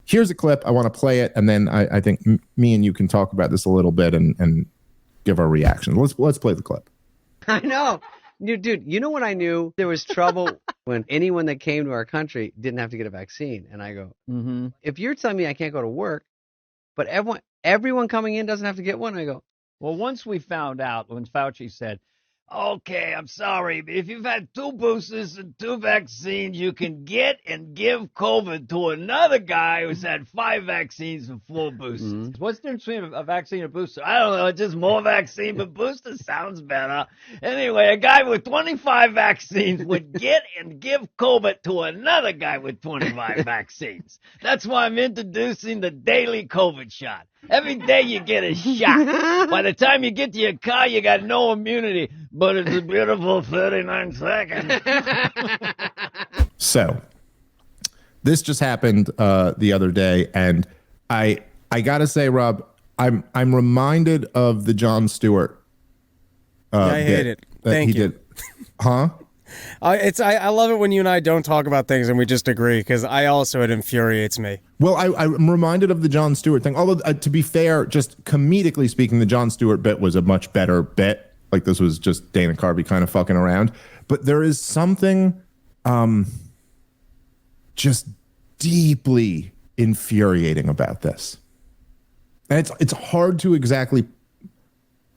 here's a clip. I want to play it, and then I think me and you can talk about this a little bit and give our reaction. Let's play the clip. I know. Dude, you know what I knew? There was trouble when anyone that came to our country didn't have to get a vaccine. And I go, if you're telling me I can't go to work, but everyone coming in doesn't have to get one, I go, well, once we found out when Fauci said, okay, I'm sorry, but if you've had 2 boosters and 2 vaccines, you can get and give COVID to another guy who's had 5 vaccines and 4 boosters. Mm-hmm. What's the difference between a vaccine and a booster? I don't know. It's just more vaccine, but booster sounds better. Anyway, a guy with 25 vaccines would get and give COVID to another guy with 25 vaccines. That's why I'm introducing the daily COVID shot. Every day you get a shot. By the time you get to your car, you got no immunity. But it's a beautiful 39 seconds. So, this just happened the other day, and I gotta say, Rob, I'm reminded of the Jon Stewart. I hate it. Thank you. Did. Huh? I love it when you and I don't talk about things and we just agree, because it infuriates me. Well, I'm reminded of the Jon Stewart thing. Although, to be fair, just comedically speaking, the Jon Stewart bit was a much better bit. Like, this was just Dana Carvey kind of fucking around. But there is something just deeply infuriating about this. And it's hard to exactly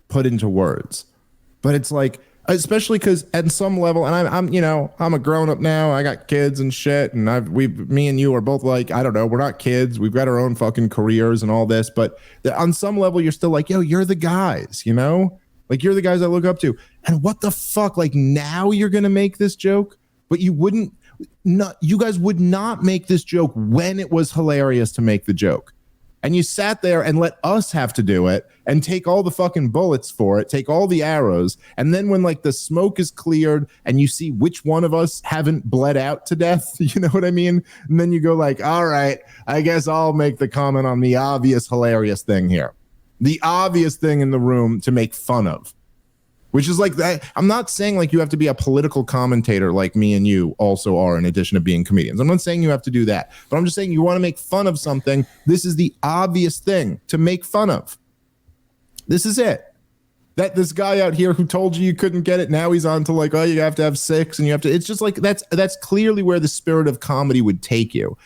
put into words. But it's like, especially because at some level, and I'm a grown up now. I got kids and shit, and me and you are both like, I don't know, we're not kids. We've got our own fucking careers and all this, but on some level, you're still like, yo, you're the guys, you know, like you're the guys I look up to. And what the fuck, like now you're gonna make this joke, but you guys would not make this joke when it was hilarious to make the joke. And you sat there and let us have to do it and take all the fucking bullets for it, take all the arrows. And then when like the smoke is cleared and you see which one of us haven't bled out to death, you know what I mean? And then you go like, all right, I guess I'll make the comment on the obvious hilarious thing here. The obvious thing in the room to make fun of. Which is like that. I'm not saying like you have to be a political commentator like me and you also are, in addition to being comedians. I'm not saying you have to do that, but I'm just saying you want to make fun of something. This is the obvious thing to make fun of. This is it. That this guy out here who told you couldn't get it, now he's on to like, oh, you have to have 6 and you have to. It's just like that's clearly where the spirit of comedy would take you.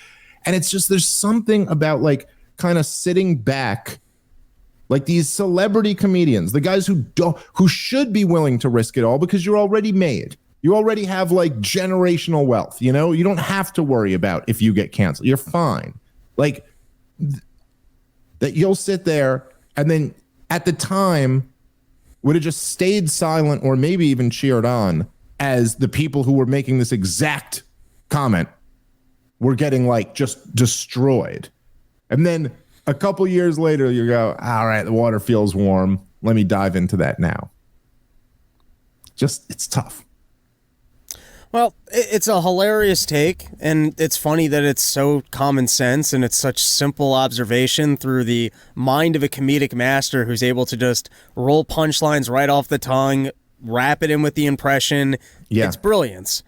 And it's just there's something about like kind of sitting back. Like these celebrity comedians, the guys who should be willing to risk it all because you're already made. You already have like generational wealth, you know? You don't have to worry about if you get canceled. You're fine. Like that you'll sit there and then at the time would have just stayed silent or maybe even cheered on as the people who were making this exact comment were getting like just destroyed. And then a couple years later, you go, all right, the water feels warm. Let me dive into that now. Just, it's tough. Well, it's a hilarious take, and it's funny that it's so common sense, and it's such simple observation through the mind of a comedic master who's able to just roll punchlines right off the tongue, wrap it in with the impression. Yeah. It's brilliance.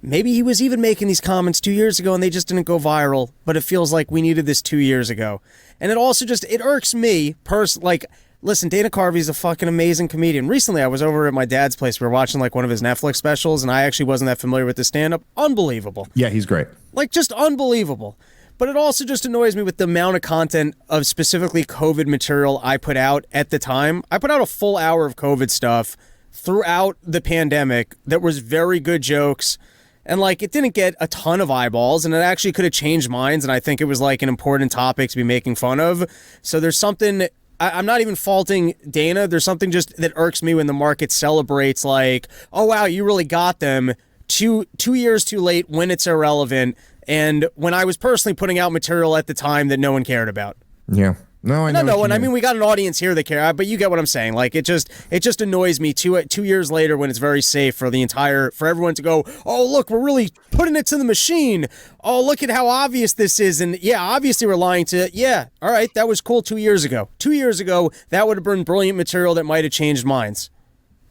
Maybe he was even making these comments 2 years ago and they just didn't go viral, but it feels like we needed this 2 years ago. And it also just, it irks me, like, listen, Dana Carvey's a fucking amazing comedian. Recently, I was over at my dad's place. We were watching like one of his Netflix specials, and I actually wasn't that familiar with the stand-up. Unbelievable. Yeah, he's great. Like, just unbelievable. But it also just annoys me with the amount of content of specifically COVID material I put out at the time. I put out a full hour of COVID stuff throughout the pandemic that was very good jokes. And, like, it didn't get a ton of eyeballs, and it actually could have changed minds, and I think it was, like, an important topic to be making fun of. So there's something, I'm not even faulting Dana. There's something just that irks me when the market celebrates, like, oh, wow, you really got them 2 years too late when it's irrelevant, and when I was personally putting out material at the time that no one cared about. Yeah. No, I know. No, and I mean, we got an audience here that care, but you get what I'm saying. Like, it just annoys me 2 years later when it's very safe for everyone to go, oh, look, we're really putting it to the machine. Oh, look at how obvious this is. And yeah, obviously we're lying to, yeah, all right, that was cool 2 years ago. 2 years ago, that would have been brilliant material that might have changed minds.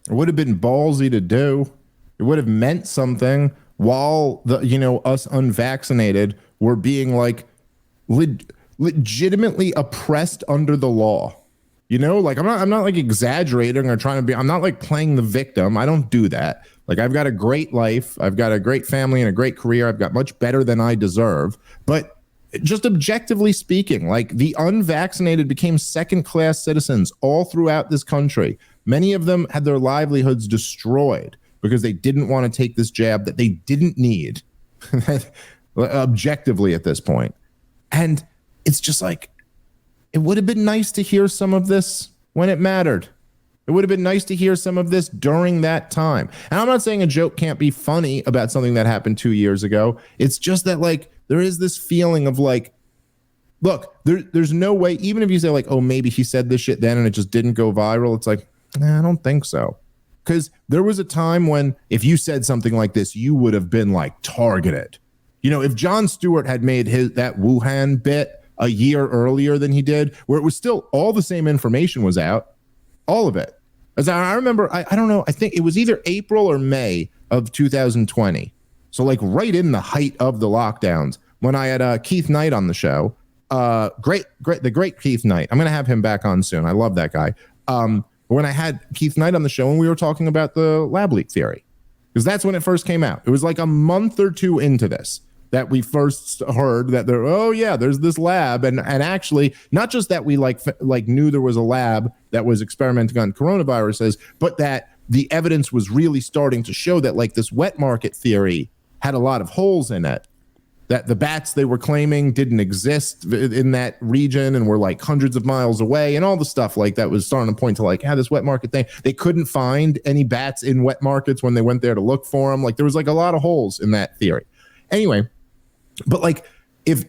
It would have been ballsy to do. It would have meant something while us unvaccinated were being like, legitimately oppressed under the law. You know, like I'm not like exaggerating or trying to be, I'm not like playing the victim. I don't do that. Like I've got a great life. I've got a great family and a great career. I've got much better than I deserve. But just objectively speaking, like the unvaccinated became second-class citizens all throughout this country. Many of them had their livelihoods destroyed because they didn't want to take this jab that they didn't need objectively at this point. And it's just like, it would have been nice to hear some of this when it mattered. It would have been nice to hear some of this during that time. And I'm not saying a joke can't be funny about something that happened 2 years ago. It's just that, like, there is this feeling of like, look, there's no way, even if you say like, oh, maybe he said this shit then and it just didn't go viral. It's like, nah, I don't think so. Because there was a time when if you said something like this, you would have been like targeted. You know, if Jon Stewart had made that Wuhan bit a year earlier than he did, where it was still all the same information was out, all of it. As I remember, I don't know, I think it was either April or May of 2020. So like right in the height of the lockdowns, when I had Keith Knight on the show, the great Keith Knight. I'm going to have him back on soon. I love that guy. When I had Keith Knight on the show and we were talking about the lab leak theory, because that's when it first came out. It was like a month or two into this that we first heard that there's this lab. And actually, not just that we like knew there was a lab that was experimenting on coronaviruses, but that the evidence was really starting to show that like this wet market theory had a lot of holes in it, that the bats they were claiming didn't exist in that region and were like hundreds of miles away, and all the stuff like that was starting to point to like, this wet market thing. They couldn't find any bats in wet markets when they went there to look for them. Like there was like a lot of holes in that theory. Anyway, but like if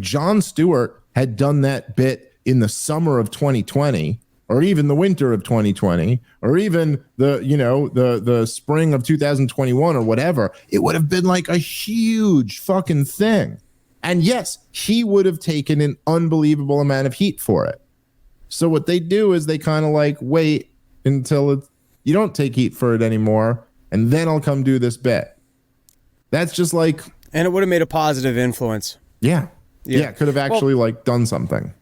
Jon Stewart had done that bit in the summer of 2020, or even the winter of 2020, or even the spring of 2021 or whatever, it would have been like a huge fucking thing. And yes, he would have taken an unbelievable amount of heat for it. So what they do is they kind of like wait until you don't take heat for it anymore, and then I'll come do this bit. That's just like... And it would have made a positive influence. Yeah. Yeah, could have actually like done something.